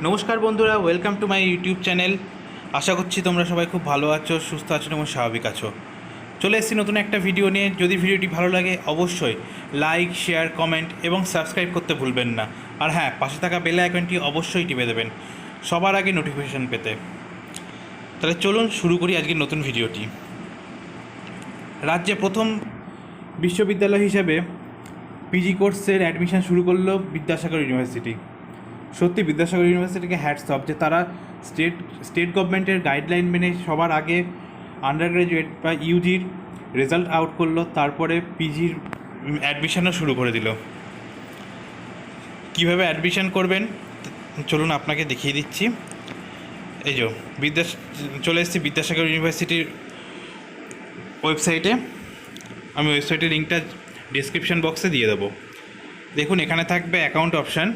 নমস্কার বন্ধুরা, welcome to my YouTube channel. আশা করছি তোমরা সবাই খুব ভালো আছো, সুস্থ আছো এবং স্বাভাবিক আছো। চলে এসেছি নতুন একটা ভিডিও নিয়ে। যদি ভিডিওটি ভালো লাগে অবশ্যই লাইক, শেয়ার, কমেন্ট এবং সাবস্ক্রাইব করতে ভুলবেন না। আর হ্যাঁ, পাশে থাকা বেল আইকনটি অবশ্যই টিপে দেবেন সবার আগে নোটিফিকেশান পেতে। তাহলে চলুন শুরু করি আজকের নতুন ভিডিওটি। রাজ্যে প্রথম বিশ্ববিদ্যালয় হিসেবে পিজি কোর্সের অ্যাডমিশন শুরু করলো বিদ্যাসাগর ইউনিভার্সিটি। সত্যি বিদ্যাসাগর ইউনিভার্সিটিকে হ্যাটস অফ যে তারা স্টেট গভর্নমেন্টের গাইডলাইন মেনে সবার আগে আন্ডার গ্র্যাজুয়েট বা ইউজির রেজাল্ট আউট করলো, তারপরে পিজির অ্যাডমিশনও শুরু করে দিল। কীভাবে অ্যাডমিশন করবেন চলুন আপনাকে দেখিয়ে দিচ্ছি। এই যে চলে এসেছি বিদ্যাসাগর ইউনিভার্সিটির ওয়েবসাইটে। আমি ওয়েবসাইটের লিঙ্কটা ডিসক্রিপশন বক্সে দিয়ে দেবো। দেখুন, এখানে থাকবে অ্যাকাউন্ট অপশান।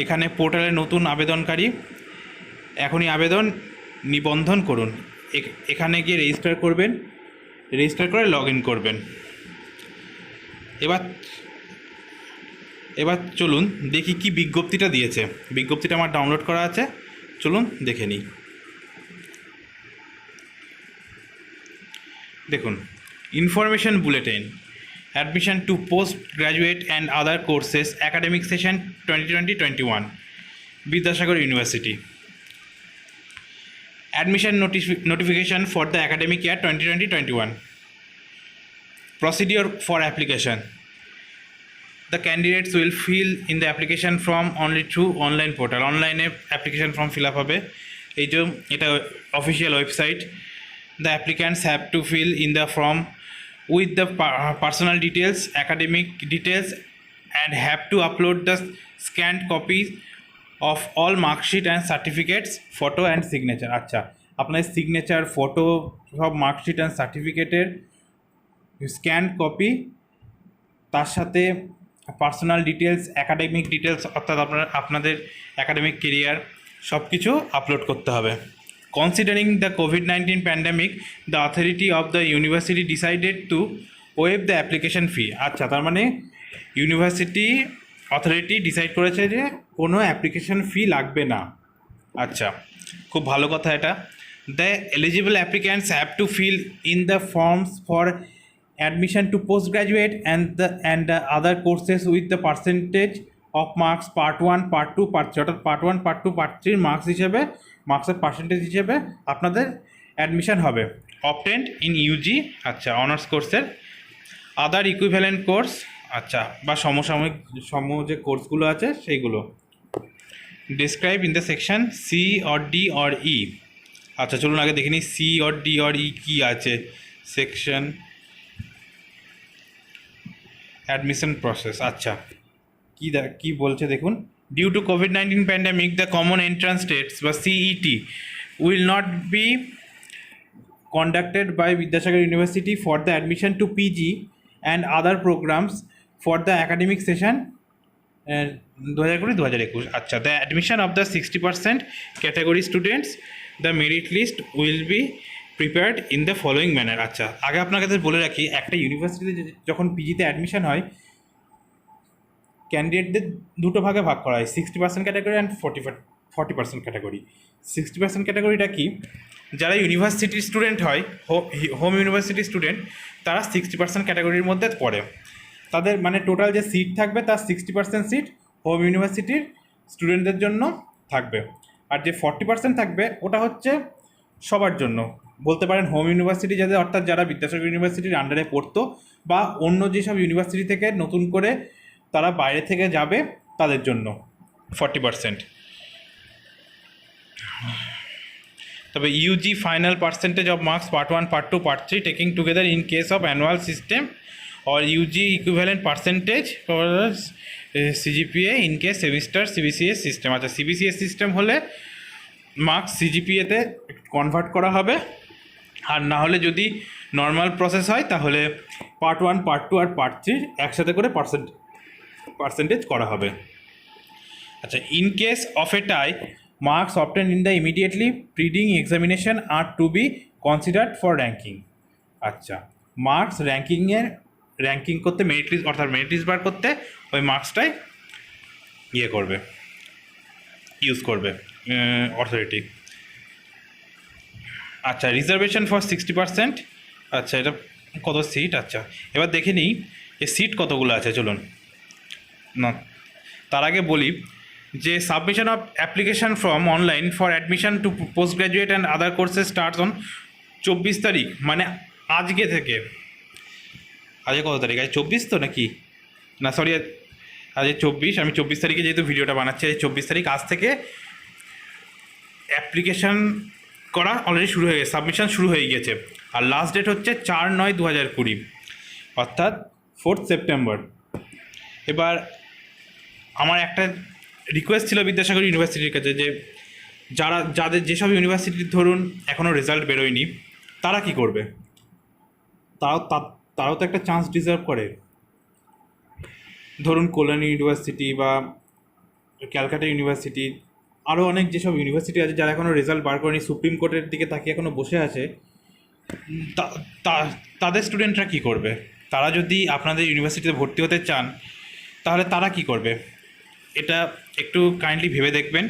এখানে পোর্টালে নতুন আবেদনকারী এখনই আবেদন নিবন্ধন করুন। এখানে গিয়ে রেজিস্টার করবেন, রেজিস্টার করে লগ ইন করবেন। এবার চলুন দেখি কি বিজ্ঞপ্তিটা দিয়েছে। বিজ্ঞপ্তিটা আমার ডাউনলোড করা আছে, চলুন দেখে নিই। দেখুন, information bulletin, admission to post graduate and other courses academic session 2020-21 Vidyasagar university. Admission notification for the academic year 2020-21. Procedure for application. The candidates will fill in the application form only through online portal. Online application form fill up হবে। এই যে এটা official website. The applicants have to fill in the form with the personal details, academic details, and have to upload the scanned copies of all marksheet and certificates, photo and signature। আচ্ছা, আপনার signature, photo, সব marksheet and সার্টিফিকেটের scanned copy, তার সাথে personal details, academic details অর্থাৎ আপনাদের academic career সব কিছু আপলোড করতে হবে। Considering the COVID-19 pandemic, the authority of the university decided to wave the application fee. আচ্ছা, তার মানে ইউনিভার্সিটি অথরিটি ডিসাইড করেছে যে কোনো অ্যাপ্লিকেশন ফি লাগবে না। আচ্ছা, খুব ভালো কথা এটা। The eligible applicants have to fill in the forms for admission to post graduate and the other courses with the percentage of marks part 1, part 2, part 3, অর্থাৎ পার্ট 1, পার্ট 2, পার্ট 3 মার্কসের percentage হিসেবে আপনাদের অ্যাডমিশন হবে। Obtained in Yuji, আচ্ছা, honours কোর্সের আদার equivalent course, আচ্ছা, বা সমসাময়িক যে কোর্সগুলো আছে সেইগুলো। Describe in the section C or D or E. আচ্ছা, চলুন আগে দেখে নিই C or D or E কী আছে। সেকশন অ্যাডমিশন প্রসেস, আচ্ছা কী বলছে দেখুন। ডিউ টু কোভিড-19 pandemic the common entrance test বা CET will not be conducted by Vidyasagar University for the admission to PG and other programs for the academic session 2020-2021. Acha, the admission of the 60% category students, the merit list will be prepared in the following manner. আচ্ছা, আগে আপনার কাছে বলে রাখি, একটা ইউনিভার্সিটিতে যখন পিজিতে admission হয় ক্যান্ডিডেটদের দুটো ভাগে ভাগ করা হয়, 60% ক্যাটাগরি অ্যান্ড 40% ক্যাটাগরি। 60% ক্যাটাগরিটা কি? যারা ইউনিভার্সিটির স্টুডেন্ট হয়, হোম ইউনিভার্সিটির স্টুডেন্ট, তারা 60% ক্যাটাগরির মধ্যে পড়ে। তাদের মানে টোটাল যে সিট থাকবে তার 60% সিট হোম ইউনিভার্সিটির স্টুডেন্টদের জন্য থাকবে। আর যে 40% থাকবে ওটা হচ্ছে সবার জন্য, বলতে পারেন হোম ইউনিভার্সিটি যাদের, অর্থাৎ যারা বিদ্যাসাগর ইউনিভার্সিটির আন্ডারে পড়তো বা অন্য যেসব ইউনিভার্সিটি থেকে নতুন করে তারা বাইরে থেকে যাবে তাদের জন্য 40%। তবে UG final percentage of marks part 1, part 2, part 3 taking together in case of annual system or UG equivalent percentage for CGPA in case semester CBCS system। আচ্ছা, CBCS সিস্টেম হলে মার্কস সিজিপিএতে কনভার্ট করা হবে, আর না হলে যদি নর্মাল প্রসেস হয় তাহলে part 1, part 2 আর part 3 একসাথে করে পার্সেন্টেজ করা হবে। আচ্ছা, in case of a tie, marks obtained in the immediately preceding examination are to be considered for ranking। আচ্ছা, মার্কস র্যাঙ্কিং করতে, মেরিট লিস্ট অর্থাৎ মেরিট লিস্ট বার করতে ওই মার্কসটাই করবে। ইউজ করবে অথরিটি। আচ্ছা, রিজার্ভেশন ফর 60%। আচ্ছা, এটা কত সিট? আচ্ছা, এবার দেখে নিই এই সিট কতগুলো আছে, চলুন না তার আগে বলি যে submission of application from online for admission to post graduate and other courses starts on 24 তারিখ, মানে আজকে থেকে। আজকে কত তারিখ? আজ 24 তো নাকি? না সরি, আজ 24। আমি 24 তারিখে যেহেতু ভিডিওটা বানাচ্ছি, আজ 24 তারিখ। আজ থেকে অ্যাপ্লিকেশান করা অলরেডি শুরু হয়ে গেছে, সাবমিশন শুরু হয়ে গিয়েছে। আর লাস্ট ডেট হচ্ছে 4/9/2020, অর্থাৎ 4 সেপ্টেম্বর। এবার আমার একটা রিকোয়েস্ট ছিল বিদ্যাসাগর ইউনিভার্সিটির কাছে, যে যাদের যেসব ইউনিভার্সিটির ধরুন এখনও রেজাল্ট বেরোয়নি, তারা কি করবে? তারাও তো একটা চান্স ডিজার্ভ করে। ধরুন কল্যাণী ইউনিভার্সিটি বা ক্যালকাটা ইউনিভার্সিটি, আরও অনেক যেসব ইউনিভার্সিটি আছে যারা এখনও রেজাল্ট বার করেনি, সুপ্রিম কোর্টের দিকে তাকিয়ে এখনও বসে আছে, তাদের স্টুডেন্টরা কি করবে? তারা যদি আপনাদের ইউনিভার্সিটিতে ভর্তি হতে চান, তাহলে তারা কি করবে? এটা একটু কাইন্ডলি ভেবে দেখবেন।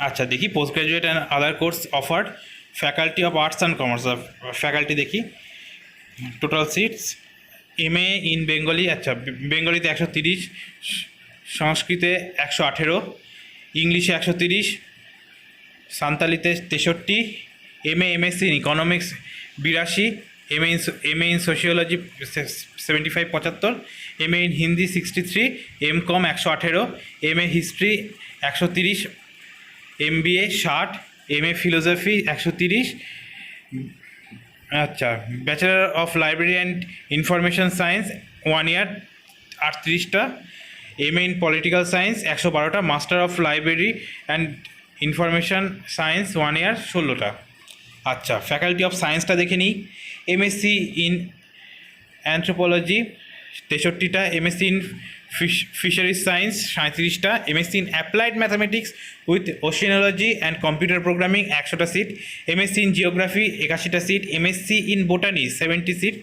আচ্ছা, দেখি post graduate and other course offered faculty of arts and commerce. Faculty দেখি total seats. MA in Bengali, আচ্ছা বেঙ্গলিতে 130, সংস্কৃতে 118, ইংলিশে 130, সান্তালিতে 63, MSc in economics 82, MA in sociology 75 75, MA in Hindi 63, MCom 118, MA history 130, MBA 60, MA philosophy 130। আচ্ছা, bachelor of library and information science 1 year 38টা, MA in political science 112টা, master of library and information science 1 year 16টা। আচ্ছা, faculty of সায়েন্সটা দেখে নিই। MSc in anthropology 63টা, MSc in fisheries science 37টা, MSc in applied mathematics with oceanography and computer programming 100টা সিট, MSc ইন জিওগ্রাফি 81টা seat, MSc in botany 70 seat,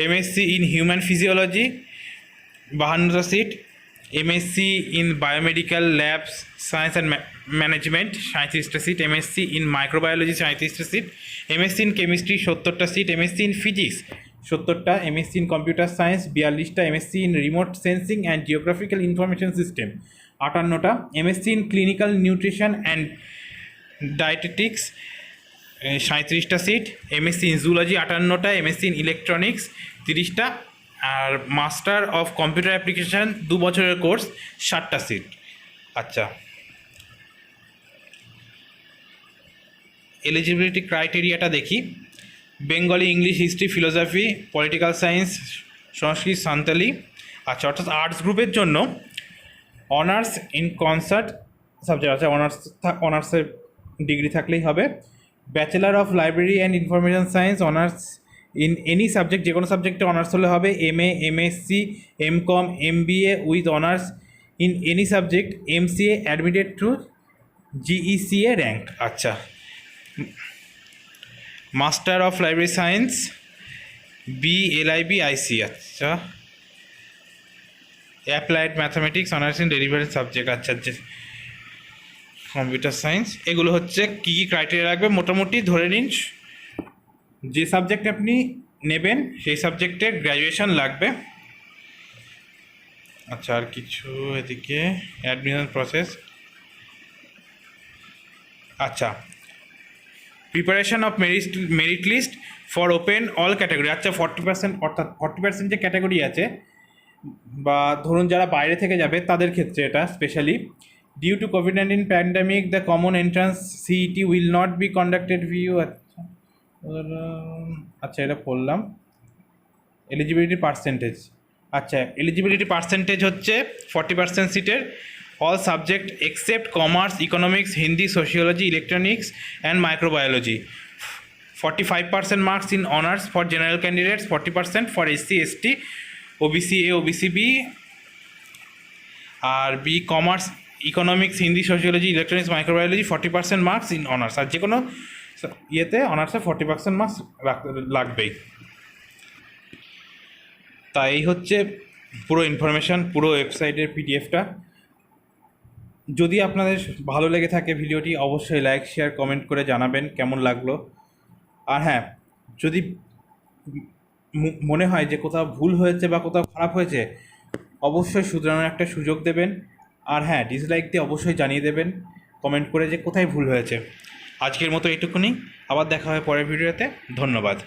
MSc in human physiology 52টা seat, MSc in biomedical labs science and management 37টা seat, MSc in microbiology 37টা seat, MSc in chemistry 70টা seat, MSc in physics 70টা, MSc in computer science 42টা, MSc in remote sensing and geographical information system 58টা, MSc in clinical nutrition and dietetics 37টা seat, MSc in zoology 58টা, MSc in electronics 30টা, আর master of computer application 2 বছরের course 60টা seat. আচ্ছা, eligibility ক্রাইটেরিয়াটা দেখি। Bengali, English, history, philosophy, political science, Sanskrit, Santali. আচ্ছা, অর্থাৎ আর্টস গ্রুপের জন্য অনার্স ইন কনসার্ট সাবজেক্ট আছে, অনার্সের ডিগ্রি থাকলেই হবে। Bachelor of library and information science honours in any subject, যে কোনো সাবজেক্টে অনার্স হলে হবে। MA, MSc, MCom, MBA with honours in any subject, MCA admitted through GECA rank. আচ্ছা, master of library science BLIB IC। আচ্ছা, applied mathematics honours in derivative subject. আচ্ছা, যে computer science, এগুলো হচ্ছে কী কী ক্রাইটেরিয়া লাগবে মোটামুটি ধরে নিন। যে সাবজেক্ট আপনি নেবেন সেই সাবজেক্টে গ্র্যাজুয়েশন লাগবে। আচ্ছা, আর কিছু এদিকে অ্যাডমিশন প্রসেস। আচ্ছা, preparation of merit list for open all category. আচ্ছা, 40%, অর্থাৎ 40% যে ক্যাটাগরি আছে বা ধরুন যারা বাইরে থেকে যাবে তাদের ক্ষেত্রে এটা specially. Due to COVID-19 pandemic the common entrance CET will not be conducted view. আচ্ছা, এটা পড়লাম। Eligibility percentage. আচ্ছা, এলিজিবিলিটি পার্সেন্টেজ হচ্ছে 40% সিটের, all subject except commerce, economics, Hindi, sociology, electronics and microbiology. 45% marks in honors for general candidates, 40% for SC, ST, OBC A, OBC B R B commerce, economics, Hindi, sociology, electronics, microbiology 40% marks in honors। আর যে কোনো ইয়েতে অনার্সে 40% marks লাগবেই। তাই হচ্ছে পুরো information, পুরো ওয়েবসাইটের PDFটা। যদি আপনাদের ভালো লেগে থাকে ভিডিওটি, অবশ্যই লাইক শেয়ার কমেন্ট করে জানাবেন কেমন লাগলো। আর হ্যাঁ, যদি মনে হয় যে কোথাও ভুল হয়েছে বা কোথাও খারাপ হয়েছে, অবশ্যই শুধরানোর একটা সুযোগ দেবেন। আর হ্যাঁ, ডিসলাইক দিয়ে অবশ্যই জানিয়ে দেবেন কমেন্ট করে যে কোথায় ভুল হয়েছে। আজকের মতো এইটুকুনি, আবার দেখা হয় পরের ভিডিওতে। ধন্যবাদ।